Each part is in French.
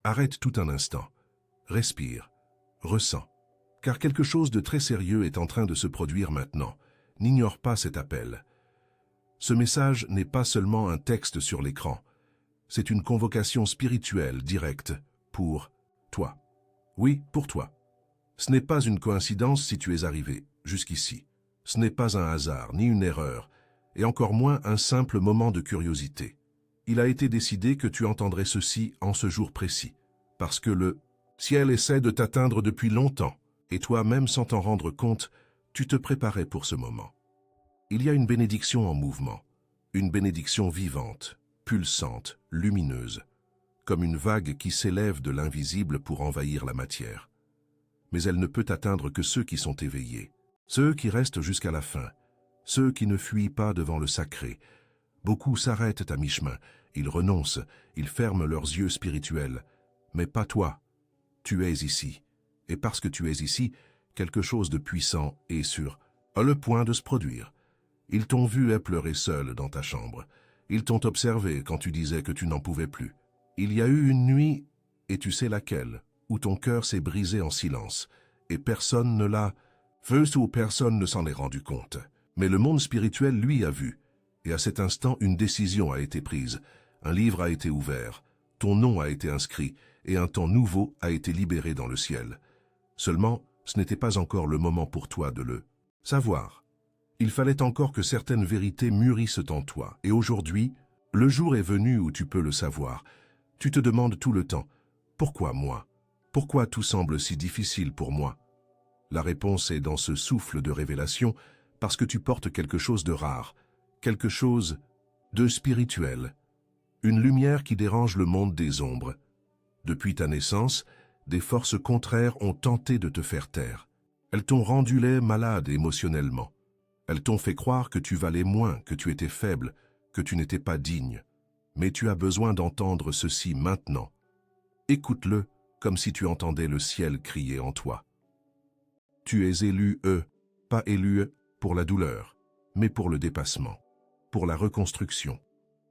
Arrête tout un instant. Respire. Ressens. Car quelque chose de très sérieux est en train de se produire maintenant. N'ignore pas cet appel. Ce message n'est pas seulement un texte sur l'écran. C'est une convocation spirituelle directe pour toi. Oui, pour toi. Ce n'est pas une coïncidence si tu es arrivé jusqu'ici. Ce n'est pas un hasard, ni une erreur, et encore moins un simple moment de curiosité. Il a été décidé que tu entendrais ceci en ce jour précis, parce que le ciel essaie de t'atteindre depuis longtemps, et toi-même sans t'en rendre compte, tu te préparais pour ce moment. Il y a une bénédiction en mouvement, une bénédiction vivante, pulsante, lumineuse, comme une vague qui s'élève de l'invisible pour envahir la matière. Mais elle ne peut atteindre que ceux qui sont éveillés, ceux qui restent jusqu'à la fin, ceux qui ne fuient pas devant le sacré. Beaucoup s'arrêtent à mi-chemin, ils renoncent, ils ferment leurs yeux spirituels. Mais pas toi, tu es ici. Et parce que tu es ici, quelque chose de puissant est sur le point de se produire. Ils t'ont vu pleurer seul dans ta chambre. Ils t'ont observé quand tu disais que tu n'en pouvais plus. Il y a eu une nuit, et tu sais laquelle, où ton cœur s'est brisé en silence, et personne ne l'a vu ou personne ne s'en est rendu compte. Mais le monde spirituel, lui, a vu. Et à cet instant, une décision a été prise. Un livre a été ouvert. Ton nom a été inscrit, et un temps nouveau a été libéré dans le ciel. Seulement, ce n'était pas encore le moment pour toi de le savoir. Il fallait encore que certaines vérités mûrissent en toi. Et aujourd'hui, le jour est venu où tu peux le savoir. Tu te demandes tout le temps, pourquoi moi? Pourquoi tout semble si difficile pour moi? La réponse est dans ce souffle de révélation, parce que tu portes quelque chose de rare, quelque chose de spirituel, une lumière qui dérange le monde des ombres. Depuis ta naissance, des forces contraires ont tenté de te faire taire. Elles t'ont rendu malade émotionnellement. Elles t'ont fait croire que tu valais moins, que tu étais faible, que tu n'étais pas digne. Mais tu as besoin d'entendre ceci maintenant. Écoute-le comme si tu entendais le ciel crier en toi. Tu es élu, pas élu pour la douleur, mais pour le dépassement, pour la reconstruction,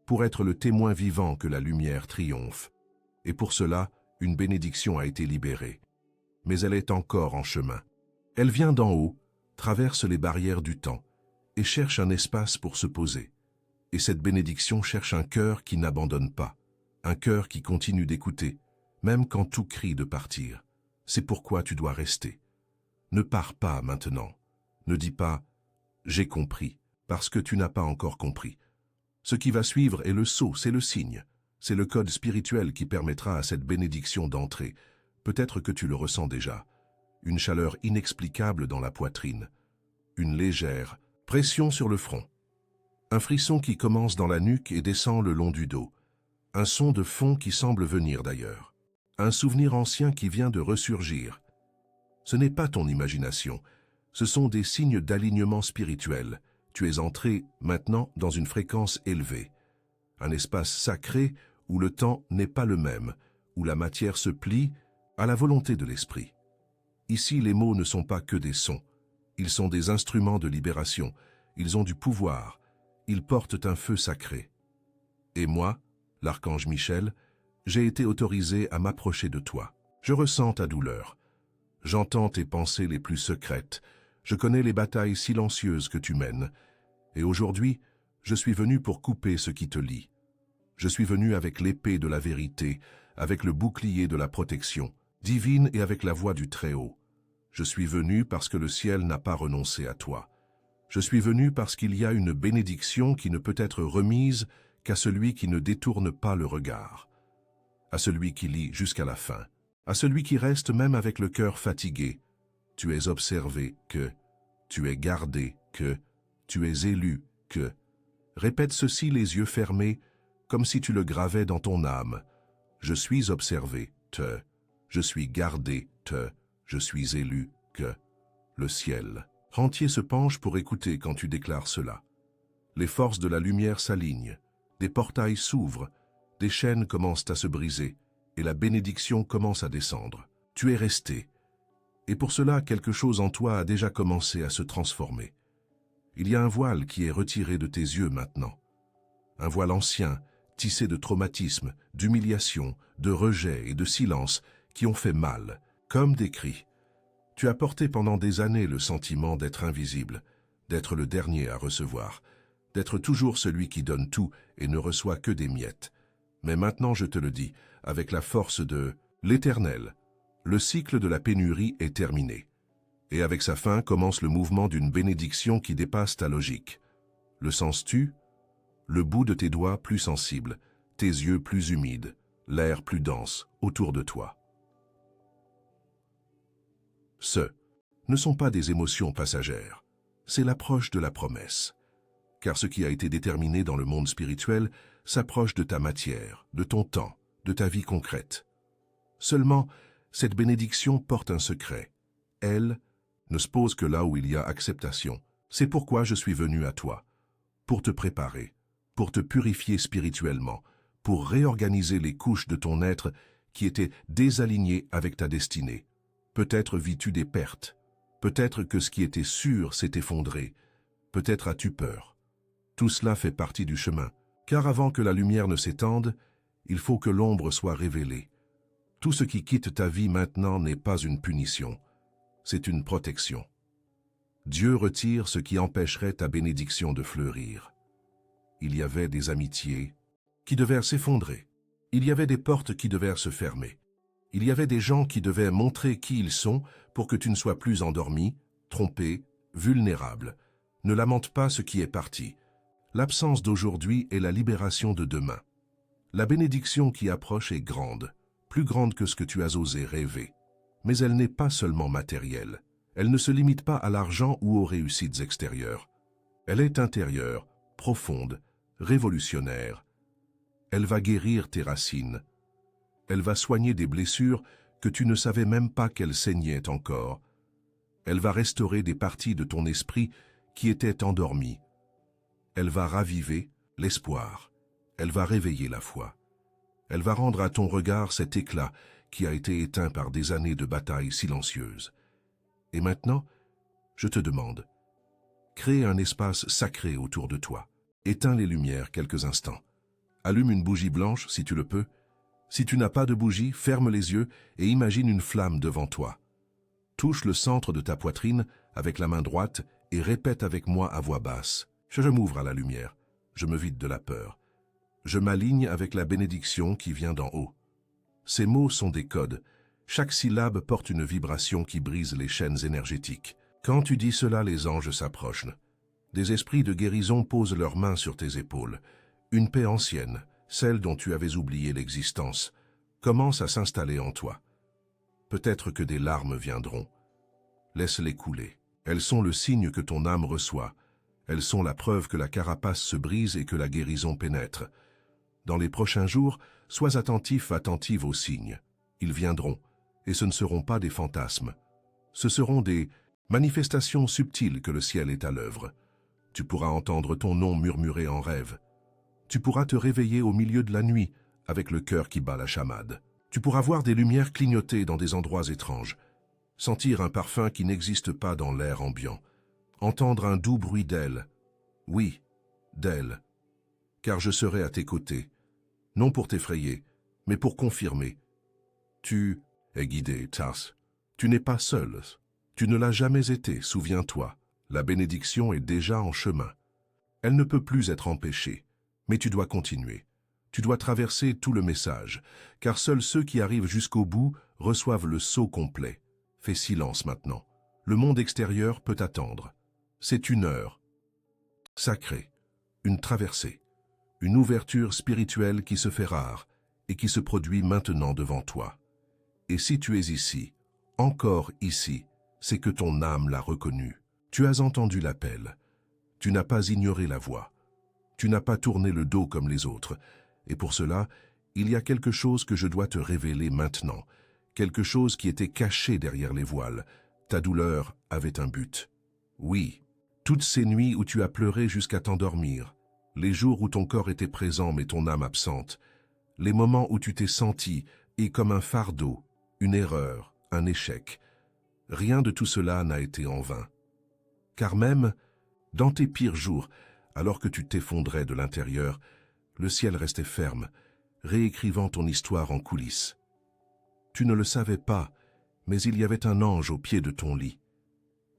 pour être le témoin vivant que la lumière triomphe. Et pour cela, une bénédiction a été libérée. Mais elle est encore en chemin. Elle vient d'en haut, traverse les barrières du temps, et cherche un espace pour se poser. Et cette bénédiction cherche un cœur qui n'abandonne pas, un cœur qui continue d'écouter, même quand tout crie de partir. C'est pourquoi tu dois rester. Ne pars pas maintenant. Ne dis pas « j'ai compris », parce que tu n'as pas encore compris. Ce qui va suivre est le sceau, c'est le signe. C'est le code spirituel qui permettra à cette bénédiction d'entrer. Peut-être que tu le ressens déjà. Une chaleur inexplicable dans la poitrine. Une légère pression sur le front. Un frisson qui commence dans la nuque et descend le long du dos. Un son de fond qui semble venir d'ailleurs. Un souvenir ancien qui vient de ressurgir. Ce n'est pas ton imagination. Ce sont des signes d'alignement spirituel. Tu es entré maintenant dans une fréquence élevée. Un espace sacré où le temps n'est pas le même, où la matière se plie à la volonté de l'esprit. Ici, les mots ne sont pas que des sons. Ils sont des instruments de libération. Ils ont du pouvoir. Ils portent un feu sacré. Et moi, l'archange Michel, j'ai été autorisé à m'approcher de toi. Je ressens ta douleur. J'entends tes pensées les plus secrètes. Je connais les batailles silencieuses que tu mènes. Et aujourd'hui, je suis venu pour couper ce qui te lie. Je suis venu avec l'épée de la vérité, avec le bouclier de la protection, divine et avec la voix du Très-Haut. Je suis venu parce que le ciel n'a pas renoncé à toi. Je suis venu parce qu'il y a une bénédiction qui ne peut être remise qu'à celui qui ne détourne pas le regard, à celui qui lit jusqu'à la fin, à celui qui reste même avec le cœur fatigué. Tu es observé que, tu es gardé que, tu es élu que. Répète ceci les yeux fermés, comme si tu le gravais dans ton âme. Je suis observé, te. Je suis gardé, te. Je suis élu, que. Le ciel entier se penche pour écouter quand tu déclares cela. Les forces de la lumière s'alignent, des portails s'ouvrent, des chaînes commencent à se briser, et la bénédiction commence à descendre. Tu es resté. Et pour cela, quelque chose en toi a déjà commencé à se transformer. Il y a un voile qui est retiré de tes yeux maintenant. Un voile ancien, tissée de traumatismes, d'humiliations, de rejets et de silences qui ont fait mal, comme des cris. Tu as porté pendant des années le sentiment d'être invisible, d'être le dernier à recevoir, d'être toujours celui qui donne tout et ne reçoit que des miettes. Mais maintenant je te le dis, avec la force de l'Éternel, le cycle de la pénurie est terminé. Et avec sa fin commence le mouvement d'une bénédiction qui dépasse ta logique. Le sens-tu? Le bout de tes doigts plus sensible, tes yeux plus humides, l'air plus dense autour de toi. Ce ne sont pas des émotions passagères, c'est l'approche de la promesse. Car ce qui a été déterminé dans le monde spirituel s'approche de ta matière, de ton temps, de ta vie concrète. Seulement, cette bénédiction porte un secret. Elle ne se pose que là où il y a acceptation. C'est pourquoi je suis venu à toi, pour te préparer, pour te purifier spirituellement, pour réorganiser les couches de ton être qui étaient désalignées avec ta destinée. Peut-être vis-tu des pertes, peut-être que ce qui était sûr s'est effondré, peut-être as-tu peur. Tout cela fait partie du chemin, car avant que la lumière ne s'étende, il faut que l'ombre soit révélée. Tout ce qui quitte ta vie maintenant n'est pas une punition, c'est une protection. Dieu retire ce qui empêcherait ta bénédiction de fleurir. Il y avait des amitiés qui devaient s'effondrer. Il y avait des portes qui devaient se fermer. Il y avait des gens qui devaient montrer qui ils sont pour que tu ne sois plus endormi, trompé, vulnérable. Ne lamente pas ce qui est parti. L'absence d'aujourd'hui est la libération de demain. La bénédiction qui approche est grande, plus grande que ce que tu as osé rêver. Mais elle n'est pas seulement matérielle. Elle ne se limite pas à l'argent ou aux réussites extérieures. Elle est intérieure, profonde, révolutionnaire. Elle va guérir tes racines. Elle va soigner des blessures que tu ne savais même pas qu'elles saignaient encore. Elle va restaurer des parties de ton esprit qui étaient endormies. Elle va raviver l'espoir. Elle va réveiller la foi. Elle va rendre à ton regard cet éclat qui a été éteint par des années de batailles silencieuses. Et maintenant, je te demande, crée un espace sacré autour de toi. Éteins les lumières quelques instants. Allume une bougie blanche si tu le peux. Si tu n'as pas de bougie, ferme les yeux et imagine une flamme devant toi. Touche le centre de ta poitrine avec la main droite et répète avec moi à voix basse. Je m'ouvre à la lumière. Je me vide de la peur. Je m'aligne avec la bénédiction qui vient d'en haut. Ces mots sont des codes. Chaque syllabe porte une vibration qui brise les chaînes énergétiques. Quand tu dis cela, les anges s'approchent. Des esprits de guérison posent leurs mains sur tes épaules. Une paix ancienne, celle dont tu avais oublié l'existence, commence à s'installer en toi. Peut-être que des larmes viendront. Laisse-les couler. Elles sont le signe que ton âme reçoit. Elles sont la preuve que la carapace se brise et que la guérison pénètre. Dans les prochains jours, sois attentif, attentive aux signes. Ils viendront, et ce ne seront pas des fantasmes. Ce seront des manifestations subtiles que le ciel est à l'œuvre. Tu pourras entendre ton nom murmurer en rêve. Tu pourras te réveiller au milieu de la nuit avec le cœur qui bat la chamade. Tu pourras voir des lumières clignoter dans des endroits étranges, sentir un parfum qui n'existe pas dans l'air ambiant, entendre un doux bruit d'ailes. Oui, d'ailes. Car je serai à tes côtés, non pour t'effrayer, mais pour confirmer. Tu es guidé, Tass. Tu n'es pas seul. Tu ne l'as jamais été, souviens-toi. La bénédiction est déjà en chemin. Elle ne peut plus être empêchée, mais tu dois continuer. Tu dois traverser tout le message, car seuls ceux qui arrivent jusqu'au bout reçoivent le sceau complet. Fais silence maintenant. Le monde extérieur peut attendre. C'est une heure sacrée, une traversée, une ouverture spirituelle qui se fait rare et qui se produit maintenant devant toi. Et si tu es ici, encore ici, c'est que ton âme l'a reconnu. Tu as entendu l'appel. Tu n'as pas ignoré la voix. Tu n'as pas tourné le dos comme les autres. Et pour cela, il y a quelque chose que je dois te révéler maintenant. Quelque chose qui était caché derrière les voiles. Ta douleur avait un but. Oui, toutes ces nuits où tu as pleuré jusqu'à t'endormir, les jours où ton corps était présent mais ton âme absente, les moments où tu t'es senti et comme un fardeau, une erreur, un échec, rien de tout cela n'a été en vain. Car même dans tes pires jours, alors que tu t'effondrais de l'intérieur, le ciel restait ferme, réécrivant ton histoire en coulisses. Tu ne le savais pas, mais il y avait un ange au pied de ton lit.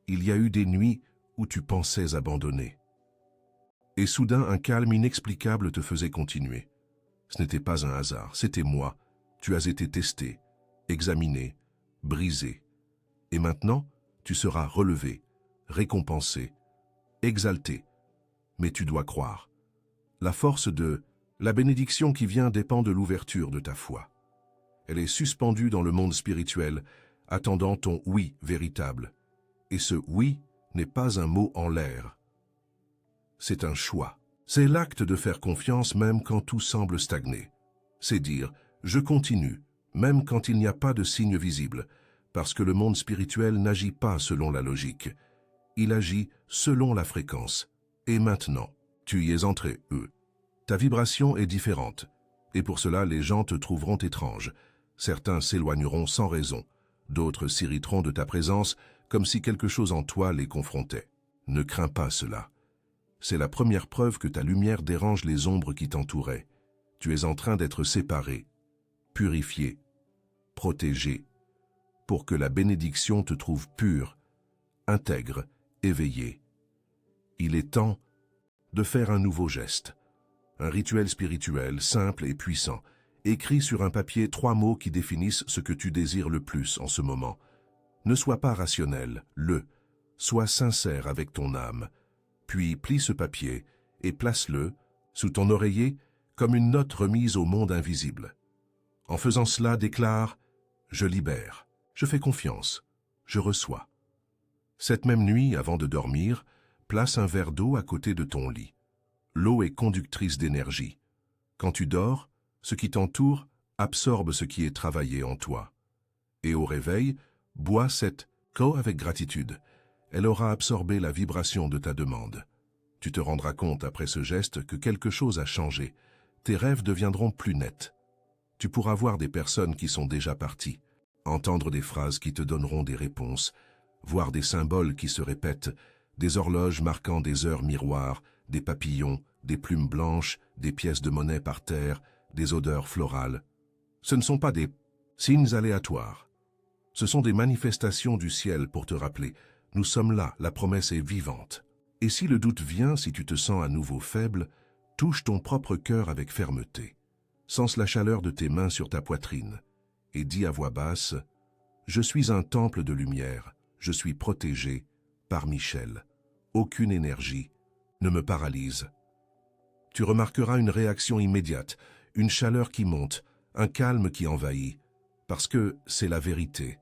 Il y a eu des nuits où tu pensais abandonner. Et soudain, un calme inexplicable te faisait continuer. Ce n'était pas un hasard, c'était moi. Tu as été testé, examiné, brisé. Et maintenant, tu seras relevé, récompensé, exalté. Mais tu dois croire. La force de la bénédiction qui vient dépend de l'ouverture de ta foi. Elle est suspendue dans le monde spirituel, attendant ton oui véritable. Et ce oui n'est pas un mot en l'air. C'est un choix. C'est l'acte de faire confiance même quand tout semble stagner. C'est dire « je continue », même quand il n'y a pas de signe visible, parce que le monde spirituel n'agit pas selon la logique. Il agit selon la fréquence. Et maintenant, tu y es entré, Ta vibration est différente, et pour cela les gens te trouveront étrange. Certains s'éloigneront sans raison, d'autres s'irriteront de ta présence comme si quelque chose en toi les confrontait. Ne crains pas cela. C'est la première preuve que ta lumière dérange les ombres qui t'entouraient. Tu es en train d'être séparé, purifié, protégé, pour que la bénédiction te trouve pur, intègre, éveillé. Il est temps de faire un nouveau geste, un rituel spirituel simple et puissant. Écris sur un papier 3 mots qui définissent ce que tu désires le plus en ce moment. Ne sois pas rationnel, sois sincère avec ton âme. Puis plie ce papier et place-le, sous ton oreiller, comme une note remise au monde invisible. En faisant cela, déclare « Je libère, je fais confiance, je reçois ». Cette même nuit, avant de dormir, place un verre d'eau à côté de ton lit. L'eau est conductrice d'énergie. Quand tu dors, ce qui t'entoure absorbe ce qui est travaillé en toi. Et au réveil, bois cette eau avec gratitude. Elle aura absorbé la vibration de ta demande. Tu te rendras compte après ce geste que quelque chose a changé. Tes rêves deviendront plus nets. Tu pourras voir des personnes qui sont déjà parties, entendre des phrases qui te donneront des réponses, voir des symboles qui se répètent, des horloges marquant des heures miroirs, des papillons, des plumes blanches, des pièces de monnaie par terre, des odeurs florales. Ce ne sont pas des signes aléatoires. Ce sont des manifestations du ciel pour te rappeler. Nous sommes là, la promesse est vivante. Et si le doute vient, si tu te sens à nouveau faible, touche ton propre cœur avec fermeté. Sens la chaleur de tes mains sur ta poitrine et dis à voix basse « Je suis un temple de lumière, je suis protégé par Michel. Aucune énergie ne me paralyse. » Tu remarqueras une réaction immédiate, une chaleur qui monte, un calme qui envahit, parce que c'est la vérité.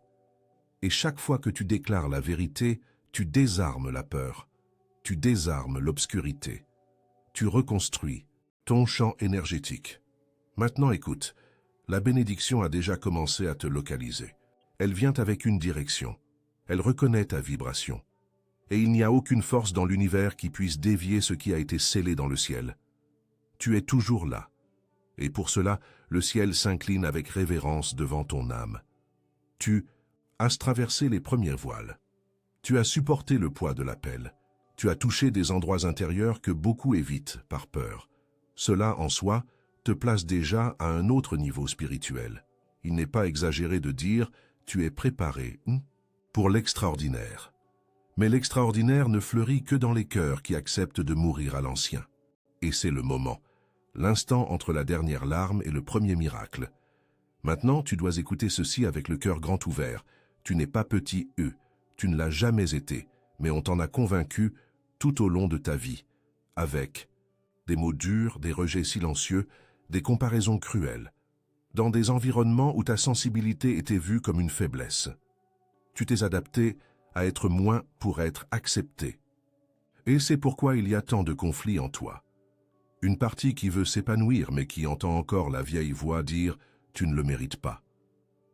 Et chaque fois que tu déclares la vérité, tu désarmes la peur, tu désarmes l'obscurité, tu reconstruis ton champ énergétique. Maintenant écoute, la bénédiction a déjà commencé à te localiser. Elle vient avec une direction, elle reconnaît ta vibration. Et il n'y a aucune force dans l'univers qui puisse dévier ce qui a été scellé dans le ciel. Tu es toujours là. Et pour cela, le ciel s'incline avec révérence devant ton âme. Tu as traversé les premières voiles. Tu as supporté le poids de l'appel. Tu as touché des endroits intérieurs que beaucoup évitent par peur. Cela, en soi, te place déjà à un autre niveau spirituel. Il n'est pas exagéré de dire « tu es préparé pour l'extraordinaire ». Mais l'extraordinaire ne fleurit que dans les cœurs qui acceptent de mourir à l'ancien. Et c'est le moment, l'instant entre la dernière larme et le premier miracle. Maintenant, tu dois écouter ceci avec le cœur grand ouvert. Tu n'es pas petit, tu ne l'as jamais été, mais on t'en a convaincu tout au long de ta vie, avec des mots durs, des rejets silencieux, des comparaisons cruelles, dans des environnements où ta sensibilité était vue comme une faiblesse. Tu t'es adapté à être moins pour être accepté. Et c'est pourquoi il y a tant de conflits en toi. Une partie qui veut s'épanouir mais qui entend encore la vieille voix dire « tu ne le mérites pas ».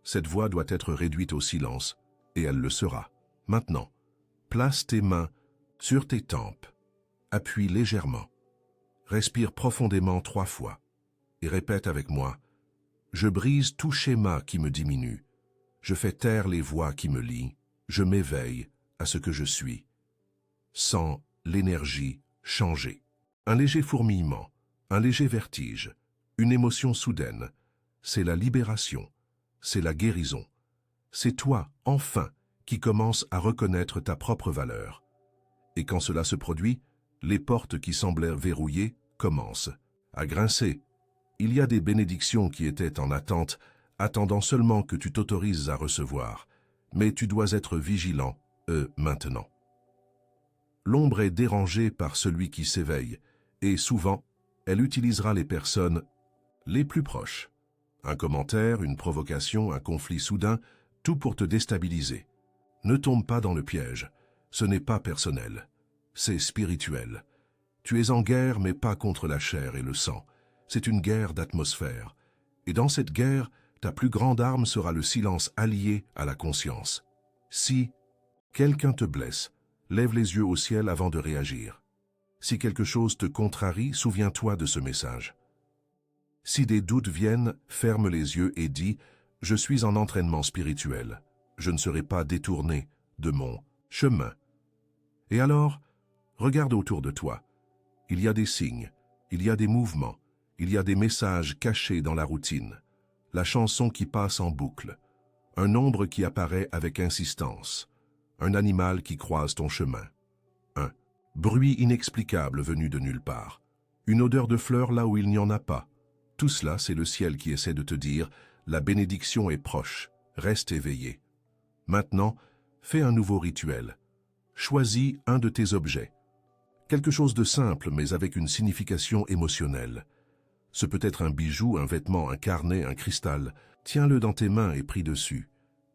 Cette voix doit être réduite au silence, et elle le sera. Maintenant, place tes mains sur tes tempes, appuie légèrement, respire profondément 3 fois, et répète avec moi « Je brise tout schéma qui me diminue, je fais taire les voix qui me lient, je m'éveille à ce que je suis. » Sens l'énergie changer. Un léger fourmillement, un léger vertige, une émotion soudaine. C'est la libération, c'est la guérison. C'est toi, enfin, qui commences à reconnaître ta propre valeur. Et quand cela se produit, les portes qui semblaient verrouillées commencent à grincer. Il y a des bénédictions qui étaient en attente, attendant seulement que tu t'autorises à recevoir. Mais tu dois être vigilant, maintenant. L'ombre est dérangée par celui qui s'éveille, et souvent, elle utilisera les personnes les plus proches. Un commentaire, une provocation, un conflit soudain, tout pour te déstabiliser. Ne tombe pas dans le piège. Ce n'est pas personnel. C'est spirituel. Tu es en guerre, mais pas contre la chair et le sang. C'est une guerre d'atmosphère. Et dans cette guerre, ta plus grande arme sera le silence allié à la conscience. Si quelqu'un te blesse, lève les yeux au ciel avant de réagir. Si quelque chose te contrarie, souviens-toi de ce message. Si des doutes viennent, ferme les yeux et dis « Je suis en entraînement spirituel. Je ne serai pas détourné de mon chemin. » Et alors, regarde autour de toi. Il y a des signes, il y a des mouvements, il y a des messages cachés dans la routine. La chanson qui passe en boucle, un ombre qui apparaît avec insistance, un animal qui croise ton chemin, un bruit inexplicable venu de nulle part, une odeur de fleurs là où il n'y en a pas. Tout cela, c'est le ciel qui essaie de te dire « La bénédiction est proche, reste éveillé. » Maintenant, fais un nouveau rituel. Choisis un de tes objets. Quelque chose de simple, mais avec une signification émotionnelle. Ce peut être un bijou, un vêtement, un carnet, un cristal. Tiens-le dans tes mains et prie dessus.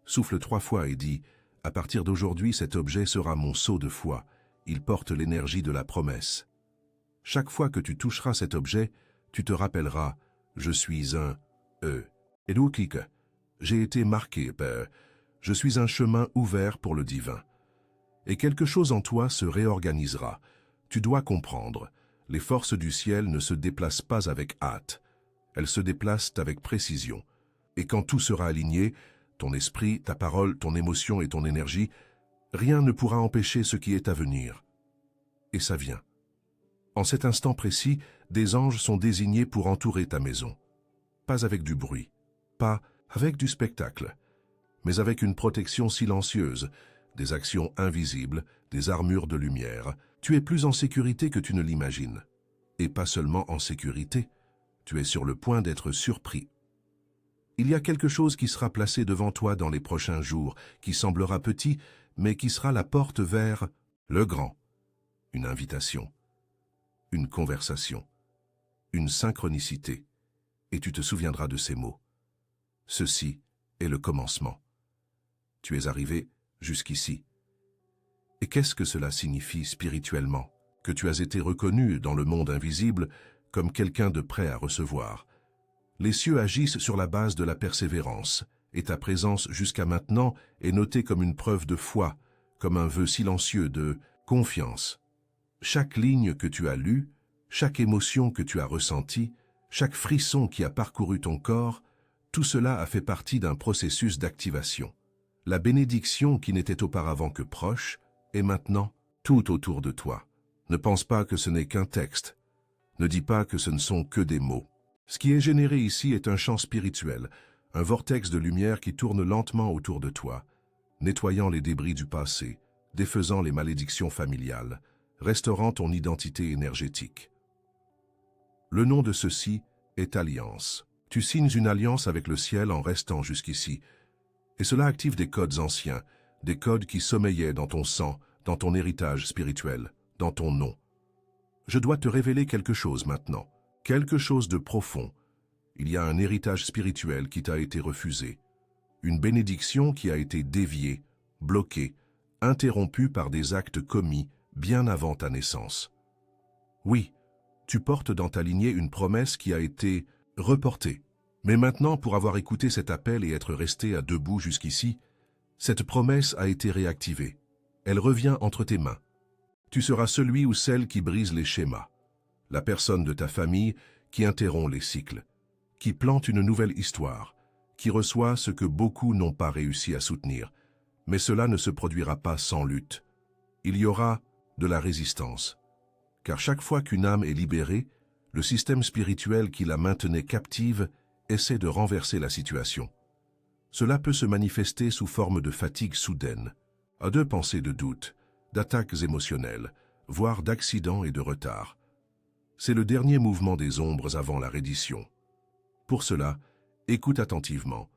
Souffle 3 fois et dis « À partir d'aujourd'hui, cet objet sera mon sceau de foi. Il porte l'énergie de la promesse. » Chaque fois que tu toucheras cet objet, tu te rappelleras « Je suis un et donc, j'ai été marqué, je suis un chemin ouvert pour le divin. » Et quelque chose en toi se réorganisera. Tu dois comprendre, les forces du ciel ne se déplacent pas avec hâte. Elles se déplacent avec précision. Et quand tout sera aligné, ton esprit, ta parole, ton émotion et ton énergie, rien ne pourra empêcher ce qui est à venir. Et ça vient. En cet instant précis, des anges sont désignés pour entourer ta maison. Pas avec du bruit, pas avec du spectacle, mais avec une protection silencieuse, des actions invisibles, des armures de lumière. Tu es plus en sécurité que tu ne l'imagines. Et pas seulement en sécurité, tu es sur le point d'être surpris. Il y a quelque chose qui sera placé devant toi dans les prochains jours, qui semblera petit, mais qui sera la porte vers le grand. Une invitation, une conversation, une synchronicité. Et tu te souviendras de ces mots. Ceci est le commencement. Tu es arrivé jusqu'ici. Et qu'est-ce que cela signifie spirituellement? Que tu as été reconnu dans le monde invisible comme quelqu'un de prêt à recevoir. Les cieux agissent sur la base de la persévérance, et ta présence jusqu'à maintenant est notée comme une preuve de foi, comme un vœu silencieux de confiance. Chaque ligne que tu as lue, chaque émotion que tu as ressentie, chaque frisson qui a parcouru ton corps, tout cela a fait partie d'un processus d'activation. La bénédiction qui n'était auparavant que proche est maintenant tout autour de toi. Ne pense pas que ce n'est qu'un texte. Ne dis pas que ce ne sont que des mots. Ce qui est généré ici est un champ spirituel, un vortex de lumière qui tourne lentement autour de toi, nettoyant les débris du passé, défaisant les malédictions familiales, restaurant ton identité énergétique. Le nom de ceci est alliance. Tu signes une alliance avec le ciel en restant jusqu'ici. Et cela active des codes anciens, des codes qui sommeillaient dans ton sang, dans ton héritage spirituel, dans ton nom. Je dois te révéler quelque chose maintenant, quelque chose de profond. Il y a un héritage spirituel qui t'a été refusé, une bénédiction qui a été déviée, bloquée, interrompue par des actes commis bien avant ta naissance. Oui, tu portes dans ta lignée une promesse qui a été reportée. Mais maintenant, pour avoir écouté cet appel et être resté à debout jusqu'ici, cette promesse a été réactivée. Elle revient entre tes mains. Tu seras celui ou celle qui brise les schémas, la personne de ta famille qui interrompt les cycles, qui plante une nouvelle histoire, qui reçoit ce que beaucoup n'ont pas réussi à soutenir. Mais cela ne se produira pas sans lutte. Il y aura de la résistance. Car chaque fois qu'une âme est libérée, Le système spirituel qui la maintenait captive essaie de renverser la situation. Cela peut se manifester sous forme de fatigue soudaine, de pensées de doute, d'attaques émotionnelles, voire d'accidents et de retards. C'est le dernier mouvement des ombres avant la reddition. Pour cela, écoute attentivement.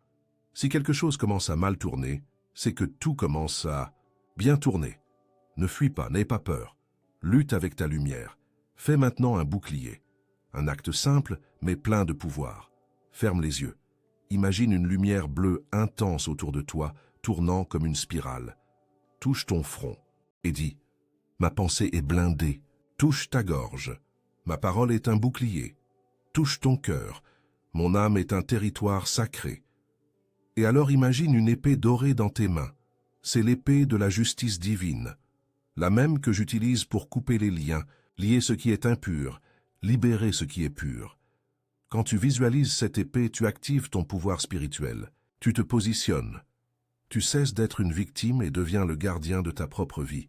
Si quelque chose commence à mal tourner, c'est que tout commence à bien tourner. Ne fuis pas, n'aie pas peur. Lutte avec ta lumière. Fais maintenant un bouclier. Un acte simple, mais plein de pouvoir. Ferme les yeux. Imagine une lumière bleue intense autour de toi, tournant comme une spirale. Touche ton front et dis « Ma pensée est blindée ». Touche ta gorge. Ma parole est un bouclier. Touche ton cœur. Mon âme est un territoire sacré. Et alors imagine une épée dorée dans tes mains. C'est l'épée de la justice divine. La même que j'utilise pour couper les liens, lier ce qui est impur, libérer ce qui est pur. Quand tu visualises cette épée, tu actives ton pouvoir spirituel. Tu te positionnes. Tu cesses d'être une victime et deviens le gardien de ta propre vie.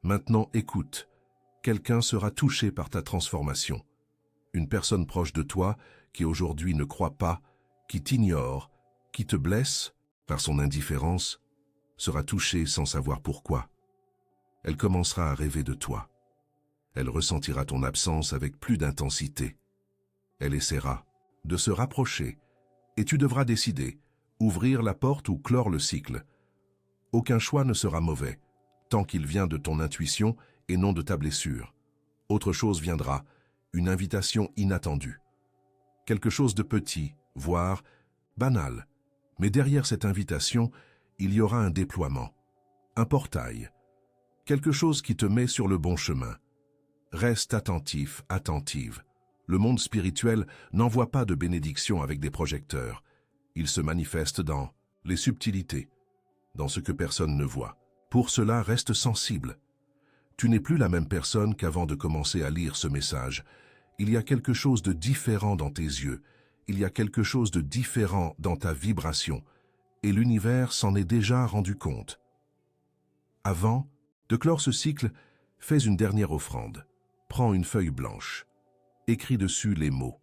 Maintenant, écoute. Quelqu'un sera touché par ta transformation. Une personne proche de toi, qui aujourd'hui ne croit pas, qui t'ignore, qui te blesse par son indifférence, sera touchée sans savoir pourquoi. Elle commencera à rêver de toi. Elle ressentira ton absence avec plus d'intensité. Elle essaiera de se rapprocher, et tu devras décider, ouvrir la porte ou clore le cycle. Aucun choix ne sera mauvais, tant qu'il vient de ton intuition et non de ta blessure. Autre chose viendra, une invitation inattendue. Quelque chose de petit, voire banal. Mais derrière cette invitation, il y aura un déploiement, un portail, quelque chose qui te met sur le bon chemin. Reste attentif, attentive. Le monde spirituel n'envoie pas de bénédiction avec des projecteurs. Il se manifeste dans les subtilités, dans ce que personne ne voit. Pour cela, reste sensible. Tu n'es plus la même personne qu'avant de commencer à lire ce message. Il y a quelque chose de différent dans tes yeux. Il y a quelque chose de différent dans ta vibration. Et l'univers s'en est déjà rendu compte. Avant de clore ce cycle, fais une dernière offrande. Prends une feuille blanche. Écris dessus les mots.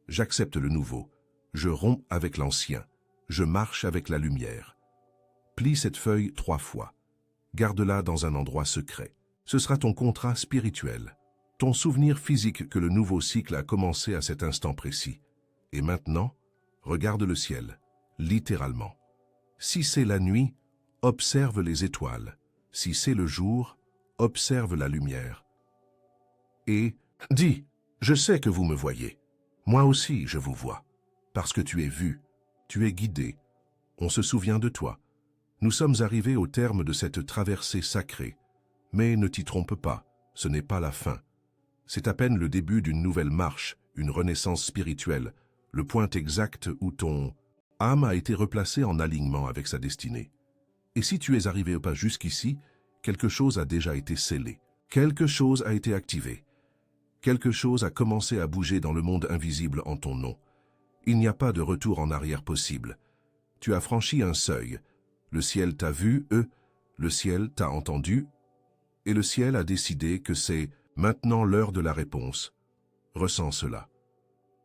J'accepte le nouveau. Je romps avec l'ancien. Je marche avec la lumière. Plie cette feuille 3 fois. Garde-la dans un endroit secret. Ce sera ton contrat spirituel, ton souvenir physique que le nouveau cycle a commencé à cet instant précis. Et maintenant, regarde le ciel, littéralement. Si c'est la nuit, observe les étoiles. Si c'est le jour, observe la lumière. Et dis, je sais que vous me voyez. Moi aussi, je vous vois. Parce que tu es vu, tu es guidé. On se souvient de toi. Nous sommes arrivés au terme de cette traversée sacrée. Mais ne t'y trompe pas, ce n'est pas la fin. C'est à peine le début d'une nouvelle marche, une renaissance spirituelle, le point exact où ton âme a été replacée en alignement avec sa destinée. Et si tu es arrivé au pas jusqu'ici, quelque chose a déjà été scellé, quelque chose a été activé, quelque chose a commencé à bouger dans le monde invisible en ton nom. Il n'y a pas de retour en arrière possible. Tu as franchi un seuil. Le ciel t'a vu, le ciel t'a entendu, et le ciel a décidé que c'est maintenant l'heure de la réponse. Ressens cela.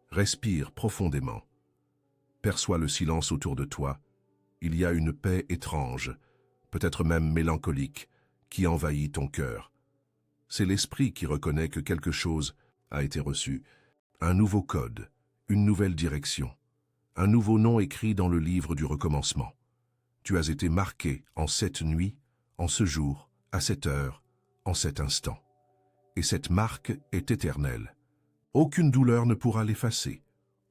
Respire profondément. Perçois le silence autour de toi. Il y a une paix étrange, peut-être même mélancolique, qui envahit ton cœur. C'est l'esprit qui reconnaît que quelque chose a été reçu. Un nouveau code, une nouvelle direction, un nouveau nom écrit dans le livre du recommencement. Tu as été marqué en cette nuit, en ce jour, à cette heure, en cet instant. Et cette marque est éternelle. Aucune douleur ne pourra l'effacer.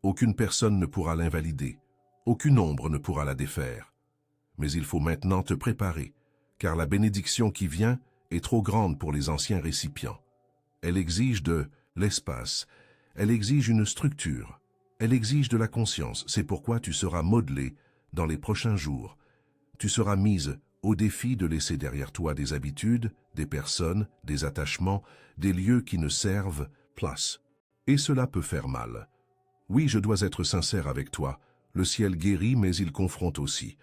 Aucune personne ne pourra l'invalider. Aucune ombre ne pourra la défaire. Mais il faut maintenant te préparer, car la bénédiction qui vient est trop grande pour les anciens récipients. Elle exige de l'espace. Elle exige une structure. Elle exige de la conscience. C'est pourquoi tu seras modelé dans les prochains jours. Tu seras mise au défi de laisser derrière toi des habitudes, des personnes, des attachements, des lieux qui ne servent place. Et cela peut faire mal. Oui, je dois être sincère avec toi. Le ciel guérit, mais il confronte aussi.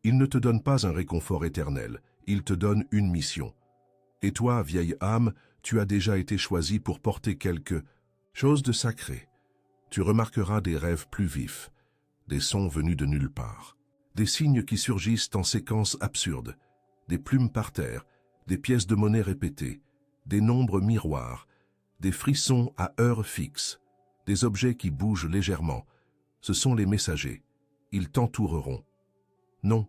Il ne te donne pas un réconfort éternel. Il te donne une mission. Et toi, vieille âme, tu as déjà été choisie pour porter quelque Chose de sacré, tu remarqueras des rêves plus vifs, des sons venus de nulle part, des signes qui surgissent en séquences absurdes, des plumes par terre, des pièces de monnaie répétées, des nombres miroirs, des frissons à heure fixe, des objets qui bougent légèrement. Ce sont les messagers. Ils t'entoureront. Non,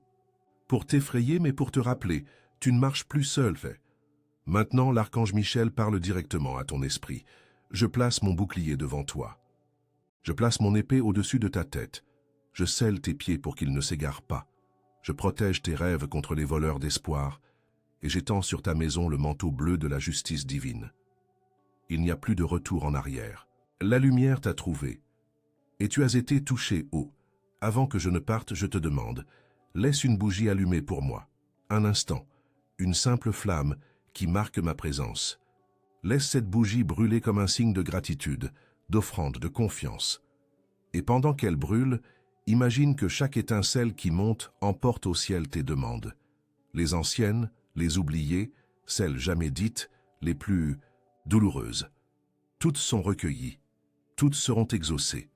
pour t'effrayer mais pour te rappeler, tu ne marches plus seul, fait. Maintenant, l'archange Michel parle directement à ton esprit. Je place mon bouclier devant toi. Je place mon épée au-dessus de ta tête. Je scelle tes pieds pour qu'ils ne s'égarent pas. Je protège tes rêves contre les voleurs d'espoir, et j'étends sur ta maison le manteau bleu de la justice divine. Il n'y a plus de retour en arrière. La lumière t'a trouvé, et tu as été touché haut. Avant que je ne parte, je te demande, laisse une bougie allumée pour moi. Un instant, une simple flamme qui marque ma présence. Laisse cette bougie brûler comme un signe de gratitude, d'offrande, de confiance. Et pendant qu'elle brûle, imagine que chaque étincelle qui monte emporte au ciel tes demandes. Les anciennes, les oubliées, celles jamais dites, les plus douloureuses. Toutes sont recueillies, toutes seront exaucées.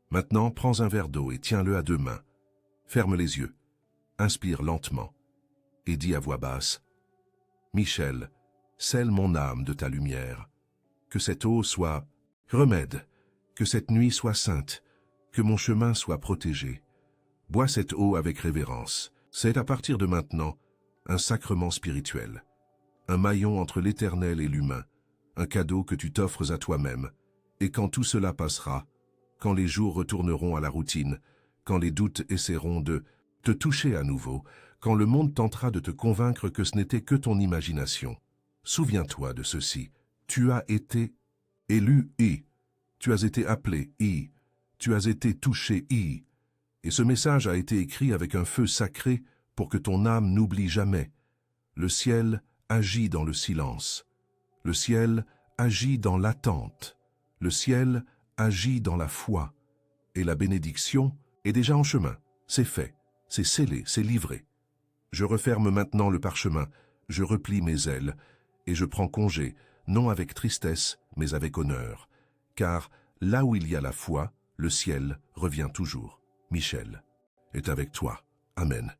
Maintenant, prends un verre d'eau et tiens-le à deux mains. Ferme les yeux, inspire lentement et dis à voix basse, « Michel, scelle mon âme de ta lumière. Que cette eau soit remède, que cette nuit soit sainte, que mon chemin soit protégé. Bois cette eau avec révérence. C'est à partir de maintenant un sacrement spirituel, un maillon entre l'éternel et l'humain, un cadeau que tu t'offres à toi-même. Et quand tout cela passera, quand les jours retourneront à la routine, quand les doutes essaieront de te toucher à nouveau, quand le monde tentera de te convaincre que ce n'était que ton imagination, souviens-toi de ceci. Tu as été élu et tu as été appelé et tu as été touché et ce message a été écrit avec un feu sacré pour que ton âme n'oublie jamais. Le ciel agit dans le silence. Le ciel agit dans l'attente. Le ciel agit dans la foi. Et la bénédiction est déjà en chemin. C'est fait, c'est scellé, c'est livré. Je referme maintenant le parchemin, je replie mes ailes, et je prends congé, non avec tristesse, mais avec honneur. Car là où il y a la foi, le ciel revient toujours. Michel est avec toi. Amen.